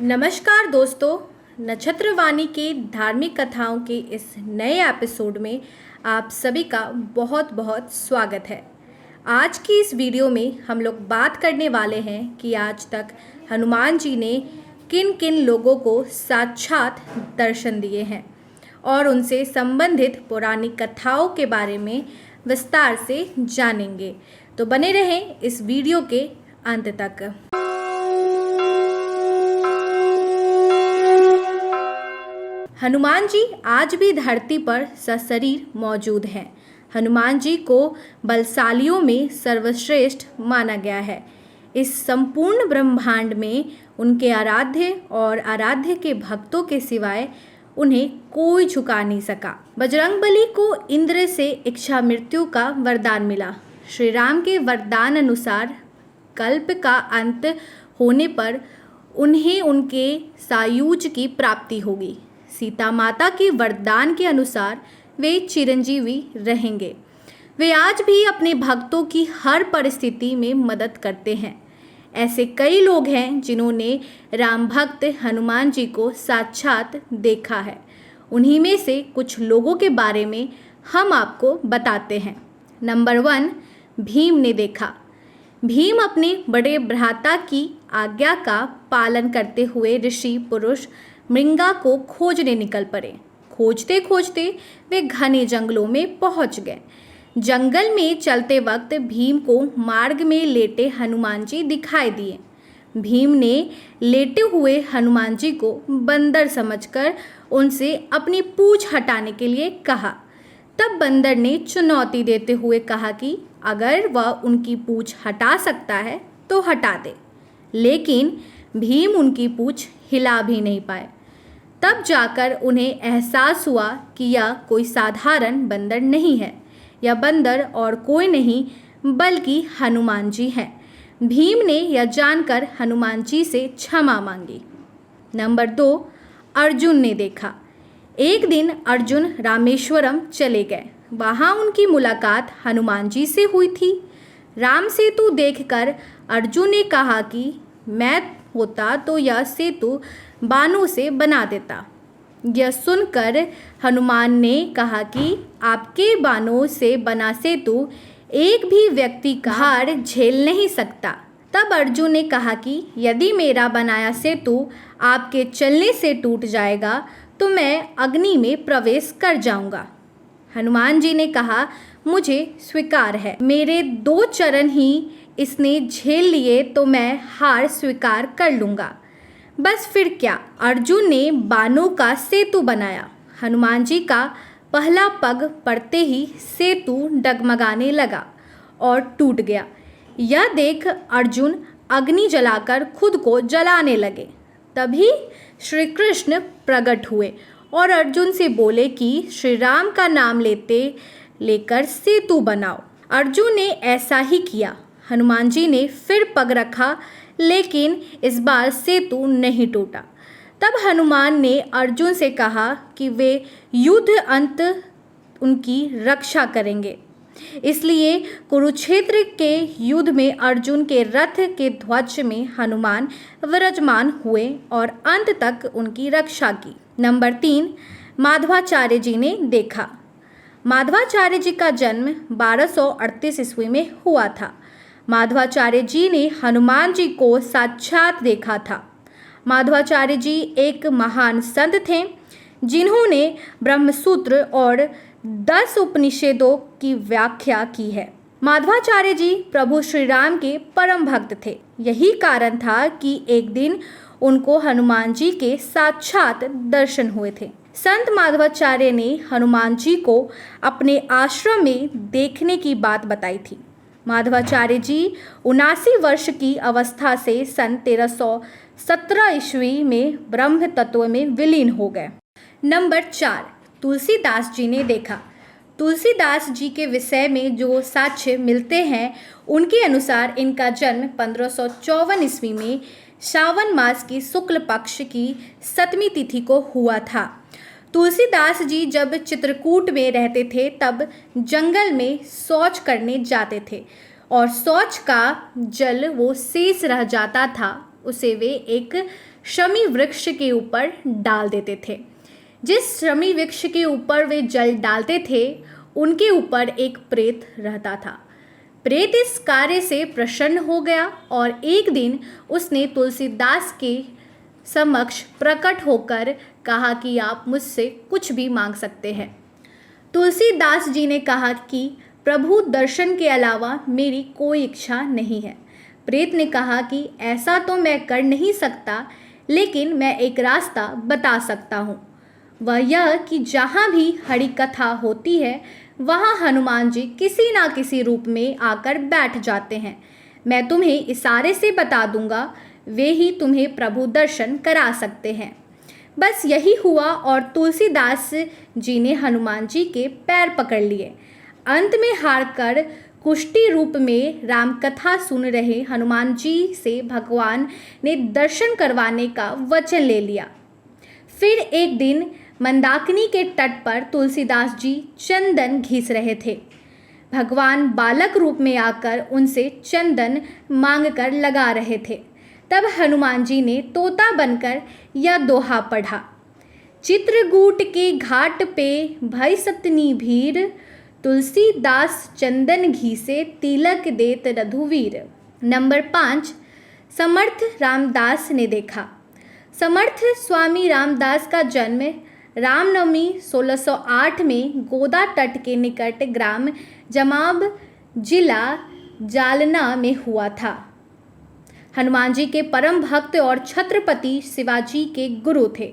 नमस्कार दोस्तों, नक्षत्रवाणी के धार्मिक कथाओं के इस नए एपिसोड में आप सभी का बहुत बहुत स्वागत है। आज की इस वीडियो में हम लोग बात करने वाले हैं कि आज तक हनुमान जी ने किन किन लोगों को साक्षात दर्शन दिए हैं और उनसे संबंधित पौराणिक कथाओं के बारे में विस्तार से जानेंगे। तो बने रहें इस वीडियो के अंत तक। हनुमान जी आज भी धरती पर सशरीर मौजूद हैं। हनुमान जी को बलशालियों में सर्वश्रेष्ठ माना गया है। इस संपूर्ण ब्रह्मांड में उनके आराध्य और आराध्य के भक्तों के सिवाय उन्हें कोई झुका नहीं सका। बजरंगबली को इंद्र से इच्छा मृत्यु का वरदान मिला। श्री राम के वरदान अनुसार कल्प का अंत होने पर उन्हें उनके सायुज की प्राप्ति होगी। सीता माता के वरदान के अनुसार वे चिरंजीवी रहेंगे। वे आज भी अपने भक्तों की हर परिस्थिति में मदद करते हैं। ऐसे कई लोग हैं जिन्होंने राम भक्त हनुमान जी को साक्षात देखा है। उन्हीं में से कुछ लोगों के बारे में हम आपको बताते हैं। नंबर 1, भीम ने देखा। भीम अपने बड़े भ्राता की आज्ञा का पालन करते हुए ऋषि पुरुष मृंगा को खोजने निकल पड़े। खोजते खोजते वे घने जंगलों में पहुंच गए। जंगल में चलते वक्त भीम को मार्ग में लेटे हनुमान जी दिखाई दिए। भीम ने लेटे हुए हनुमान जी को बंदर समझकर उनसे अपनी पूंछ हटाने के लिए कहा। तब बंदर ने चुनौती देते हुए कहा कि अगर वह उनकी पूंछ हटा सकता है तो हटा दे। लेकिन भीम उनकी पूंछ हिला भी नहीं पाए। तब जाकर उन्हें एहसास हुआ कि यह कोई साधारण बंदर नहीं है। यह बंदर और कोई नहीं बल्कि हनुमान जी हैं। भीम ने यह जानकर हनुमान जी से क्षमा मांगी। नंबर 2, अर्जुन ने देखा। एक दिन अर्जुन रामेश्वरम चले गए। वहाँ उनकी मुलाकात हनुमान जी से हुई थी। राम सेतु देखकर अर्जुन ने कहा कि मैं होता तो यह सेतु बाणों से बना देता। यह सुनकर हनुमान ने कहा कि आपके बाणों से बना सेतु एक भी व्यक्ति का भार झेल नहीं सकता। तब अर्जुन ने कहा कि यदि मेरा बनाया सेतु आपके चलने से टूट जाएगा तो मैं अग्नि में प्रवेश कर जाऊंगा। हनुमान जी ने कहा, मुझे स्वीकार है। मेरे 2 चरण ही इसने झेल लिए तो मैं हार स्वीकार कर लूँगा। बस फिर क्या, अर्जुन ने बाणों का सेतु बनाया। हनुमान जी का पहला पग पड़ते ही सेतु डगमगाने लगा और टूट गया। यह देख अर्जुन अग्नि जलाकर खुद को जलाने लगे। तभी श्री कृष्ण प्रकट हुए और अर्जुन से बोले कि श्री राम का नाम लेकर सेतु बनाओ। अर्जुन ने ऐसा ही किया। हनुमान जी ने फिर पग रखा, लेकिन इस बार सेतु नहीं टूटा। तब हनुमान ने अर्जुन से कहा कि वे युद्ध अंत उनकी रक्षा करेंगे। इसलिए कुरुक्षेत्र के युद्ध में अर्जुन के रथ के ध्वज में हनुमान विराजमान हुए और अंत तक उनकी रक्षा की। नंबर 3, माधवाचार्य जी ने देखा। माधवाचार्य जी का जन्म 1238 ईस्वी में हुआ था। माधवाचार्य जी ने हनुमान जी को साक्षात देखा था। माधवाचार्य जी एक महान संत थे जिन्होंने ब्रह्मसूत्र और 10 उपनिषदों की व्याख्या की है। माधवाचार्य जी प्रभु श्री राम के परम भक्त थे। यही कारण था कि एक दिन उनको हनुमान जी के साक्षात दर्शन हुए थे। संत माधवाचार्य ने हनुमान जी को अपने आश्रम में देखने की बात बताई थी। माधवाचार्य जी 79 वर्ष की अवस्था से सन 1317 ईस्वी में ब्रह्म तत्व में विलीन हो गए। नंबर 4, तुलसीदास जी ने देखा। तुलसीदास जी के विषय में जो साक्ष्य मिलते हैं उनके अनुसार इनका जन्म 1554 ईस्वी में श्रावण मास की शुक्ल पक्ष की 7वीं तिथि को हुआ था। तुलसीदास जी जब चित्रकूट में रहते थे तब जंगल में शौच करने जाते थे और शौच का जल वो शेष रह जाता था, उसे वे एक शमी वृक्ष के ऊपर डाल देते थे। जिस शमी वृक्ष के ऊपर वे जल डालते थे उनके ऊपर एक प्रेत रहता था। प्रेत इस कार्य से प्रसन्न हो गया और एक दिन उसने तुलसीदास के समक्ष प्रकट होकर कहा कि आप मुझसे कुछ भी मांग सकते हैं। तुलसीदास जी ने कहा कि प्रभु दर्शन के अलावा मेरी कोई इच्छा नहीं है। प्रेत ने कहा कि ऐसा तो मैं कर नहीं सकता, लेकिन मैं एक रास्ता बता सकता हूँ। वह यह कि जहाँ भी हरि कथा होती है वहाँ हनुमान जी किसी ना किसी रूप में आकर बैठ जाते हैं। मैं तुम्हें इशारे से बता दूंगा, वे ही तुम्हें प्रभु दर्शन करा सकते हैं। बस यही हुआ और तुलसीदास जी ने हनुमान जी के पैर पकड़ लिए। अंत में हार कर कुष्ठी रूप में राम कथा सुन रहे हनुमान जी से भगवान ने दर्शन करवाने का वचन ले लिया। फिर एक दिन मंदाकिनी के तट पर तुलसीदास जी चंदन घिस रहे थे। भगवान बालक रूप में आकर उनसे चंदन मांगकर लगा रहे थे। तब हनुमान जी ने तोता बनकर यह दोहा पढ़ा, चित्रकूट के घाट पे भई सतनी भीर, तुलसीदास चंदन घिसे तिलक देत रघुवीर। नंबर 5, समर्थ रामदास ने देखा। समर्थ स्वामी रामदास का जन्म रामनवमी 1608 में गोदा तट के निकट ग्राम जमाब जिला जालना में हुआ था। हनुमान जी के परम भक्त और छत्रपति शिवाजी के गुरु थे।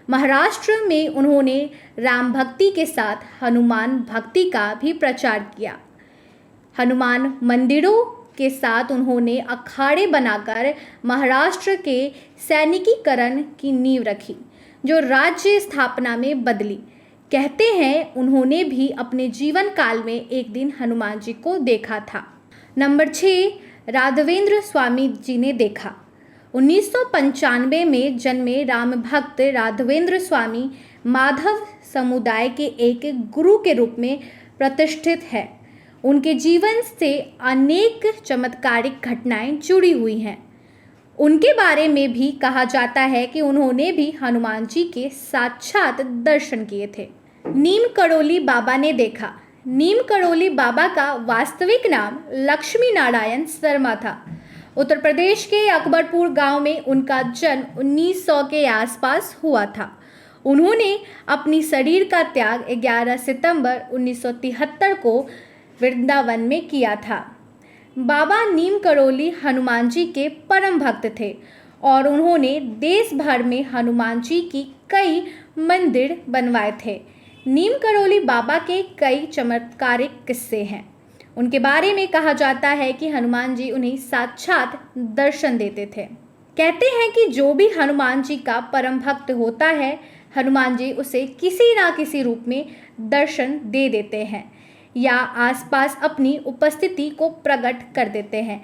महाराष्ट्र में उन्होंने राम भक्ति के साथ हनुमान भक्ति का भी प्रचार किया। हनुमान मंदिरों के साथ उन्होंने अखाड़े बनाकर महाराष्ट्र के सैनिकीकरण की नींव रखी, जो राज्य स्थापना में बदली। कहते हैं उन्होंने भी अपने जीवन काल में एक दिन हनुमान जी को देखा था। नंबर 6, राघवेंद्र स्वामी जी ने देखा। 1995 में जन्मे राम भक्त राघवेंद्र स्वामी माधव समुदाय के एक गुरु के रूप में प्रतिष्ठित है। उनके जीवन से अनेक चमत्कारिक घटनाएं जुड़ी हुई हैं। उनके बारे में भी कहा जाता है कि उन्होंने भी हनुमान जी के साक्षात दर्शन किए थे। नीम करोली बाबा ने देखा। नीम करोली बाबा का वास्तविक नाम लक्ष्मी नारायण शर्मा था। उत्तर प्रदेश के अकबरपुर गांव में उनका जन्म 1900 के आसपास हुआ था। उन्होंने अपनी शरीर का त्याग 11 सितंबर 1973 को वृंदावन में किया था। बाबा नीम करोली हनुमान जी के परम भक्त थे और उन्होंने देश भर में हनुमान जी की कई मंदिर बनवाए थे। नीम करोली बाबा के कई चमत्कारिक किस्से हैं। उनके बारे में कहा जाता है कि हनुमान जी उन्हें साक्षात दर्शन देते थे। कहते हैं कि जो भी हनुमान जी का परम भक्त होता है, हनुमान जी उसे किसी ना किसी रूप में दर्शन दे देते हैं या आसपास अपनी उपस्थिति को प्रकट कर देते हैं।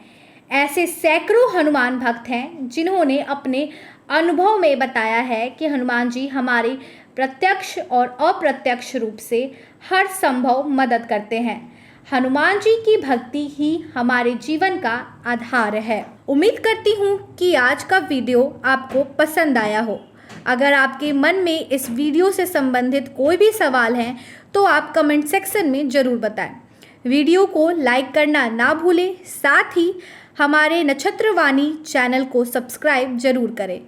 ऐसे सैकड़ों हनुमान भक्त हैं जिन्होंने अपने अनुभव में बताया है कि हनुमान जी हमारी प्रत्यक्ष और अप्रत्यक्ष रूप से हर संभव मदद करते हैं। हनुमान जी की भक्ति ही हमारे जीवन का आधार है। उम्मीद करती हूँ कि आज का वीडियो आपको पसंद आया हो। अगर आपके मन में इस वीडियो से संबंधित कोई भी सवाल हैं तो आप कमेंट सेक्शन में ज़रूर बताएं। वीडियो को लाइक करना ना भूलें, साथ ही हमारे नक्षत्रवाणी चैनल को सब्सक्राइब जरूर करें।